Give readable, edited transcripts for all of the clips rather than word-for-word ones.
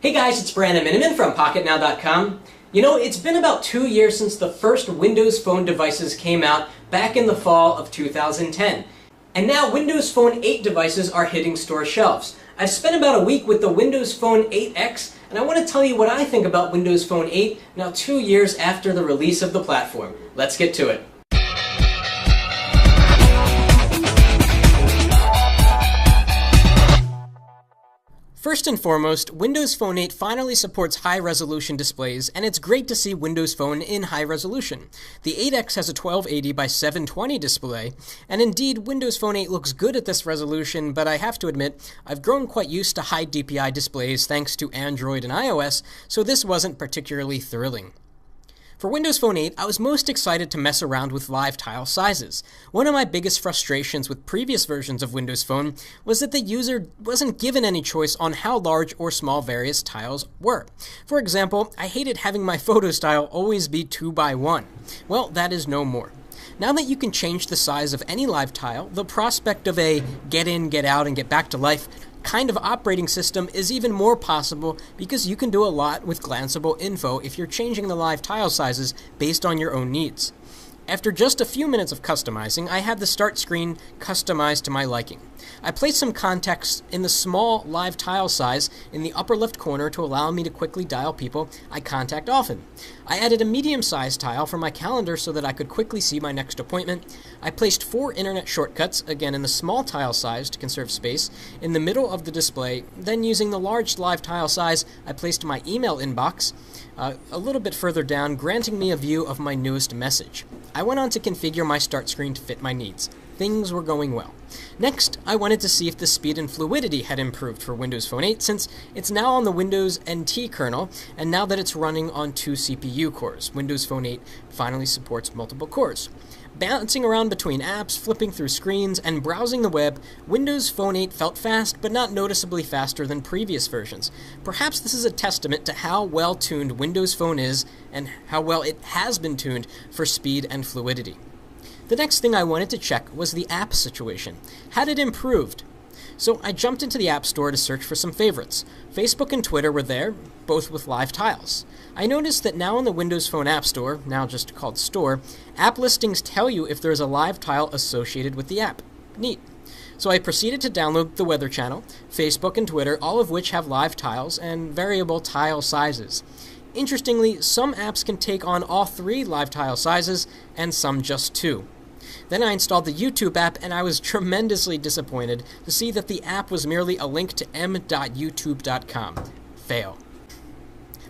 Hey guys, it's Brandon Miniman from PocketNow.com. You know, it's been about 2 years since the first Windows Phone devices came out back in the fall of 2010. And now Windows Phone 8 devices are hitting store shelves. I've spent about a week with the Windows Phone 8X, and I want to tell you what I think about Windows Phone 8 now 2 years after the release of the platform. Let's get to it. First and foremost, Windows Phone 8 finally supports high-resolution displays, and it's great to see Windows Phone in high resolution. The 8X has a 1280 by 720 display, and indeed, Windows Phone 8 looks good at this resolution, but I have to admit, I've grown quite used to high DPI displays thanks to Android and iOS, so this wasn't particularly thrilling. For Windows Phone 8, I was most excited to mess around with live tile sizes. One of my biggest frustrations with previous versions of Windows Phone was that the user wasn't given any choice on how large or small various tiles were. For example, I hated having my photo style always be 2x1. Well, that is no more. Now that you can change the size of any live tile, the prospect of a get in, get out, and get back to life kind of operating system is even more possible because you can do a lot with glanceable info if you're changing the live tile sizes based on your own needs. After just a few minutes of customizing, I had the start screen customized to my liking. I placed some context in the small live tile size in the upper left corner to allow me to quickly dial people I contact often. I added a medium-sized tile for my calendar so that I could quickly see my next appointment. I placed 4 internet shortcuts, again in the small tile size to conserve space, in the middle of the display. Then using the large live tile size, I placed my email inbox a little bit further down, granting me a view of my newest message. I went on to configure my start screen to fit my needs. Things were going well. Next, I wanted to see if the speed and fluidity had improved for Windows Phone 8 since it's now on the Windows NT kernel, and now that it's running on 2 CPU cores. Windows Phone 8 finally supports multiple cores. Bouncing around between apps, flipping through screens, and browsing the web, Windows Phone 8 felt fast, but not noticeably faster than previous versions. Perhaps this is a testament to how well-tuned Windows Phone is and how well it has been tuned for speed and fluidity. The next thing I wanted to check was the app situation. Had it improved? So I jumped into the App Store to search for some favorites. Facebook and Twitter were there, both with live tiles. I noticed that now in the Windows Phone App Store, now just called Store, app listings tell you if there is a live tile associated with the app. Neat. So I proceeded to download the Weather Channel, Facebook and Twitter, all of which have live tiles and variable tile sizes. Interestingly, some apps can take on all 3 live tile sizes and some just 2. Then I installed the YouTube app, and I was tremendously disappointed to see that the app was merely a link to m.youtube.com. Fail.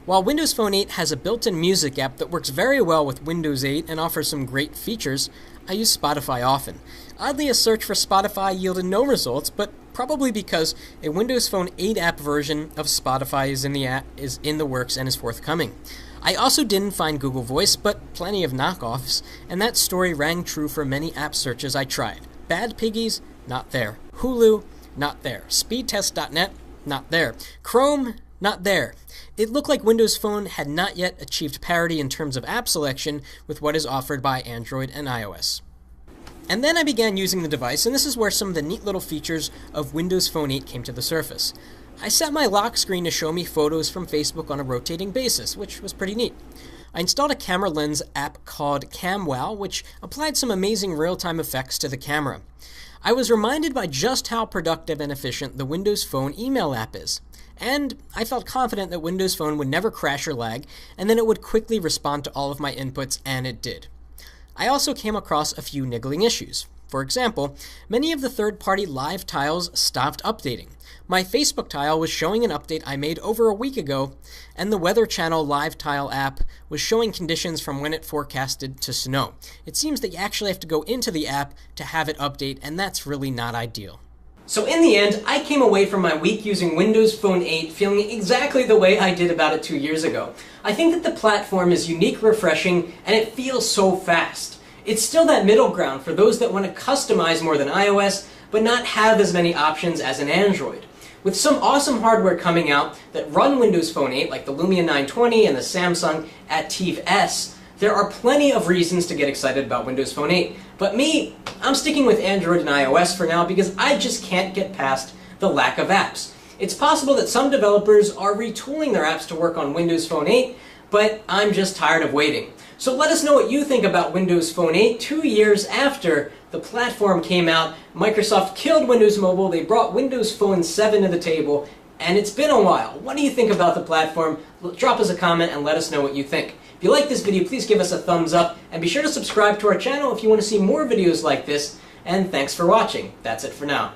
While Windows Phone 8 has a built-in music app that works very well with Windows 8 and offers some great features, I use Spotify often. Oddly, a search for Spotify yielded no results, but probably because a Windows Phone 8 app version of Spotify is in the works and is forthcoming. I also didn't find Google Voice, but plenty of knockoffs, and that story rang true for many app searches I tried. Bad Piggies? Not there. Hulu? Not there. Speedtest.net? Not there. Chrome? Not there. It looked like Windows Phone had not yet achieved parity in terms of app selection with what is offered by Android and iOS. And then I began using the device, and this is where some of the neat little features of Windows Phone 8 came to the surface. I set my lock screen to show me photos from Facebook on a rotating basis, which was pretty neat. I installed a camera lens app called CamWow, which applied some amazing real-time effects to the camera. I was reminded by just how productive and efficient the Windows Phone email app is. And I felt confident that Windows Phone would never crash or lag, and then it would quickly respond to all of my inputs, and it did. I also came across a few niggling issues. For example, many of the third-party live tiles stopped updating. My Facebook tile was showing an update I made over a week ago, and the Weather Channel live tile app was showing conditions from when it forecasted to snow. It seems that you actually have to go into the app to have it update, and that's really not ideal. So in the end, I came away from my week using Windows Phone 8 feeling exactly the way I did about it 2 years ago. I think that the platform is unique, refreshing, and it feels so fast. It's still that middle ground for those that want to customize more than iOS, but not have as many options as an Android. With some awesome hardware coming out that run Windows Phone 8, like the Lumia 920 and the Samsung Active S, there are plenty of reasons to get excited about Windows Phone 8. But me, I'm sticking with Android and iOS for now because I just can't get past the lack of apps. It's possible that some developers are retooling their apps to work on Windows Phone 8, but I'm just tired of waiting. So let us know what you think about Windows Phone 8 2 years after the platform came out. Microsoft killed Windows Mobile, they brought Windows Phone 7 to the table, and it's been a while. What do you think about the platform? Drop us a comment and let us know what you think. If you like this video, please give us a thumbs up, and be sure to subscribe to our channel if you want to see more videos like this, and thanks for watching. That's it for now.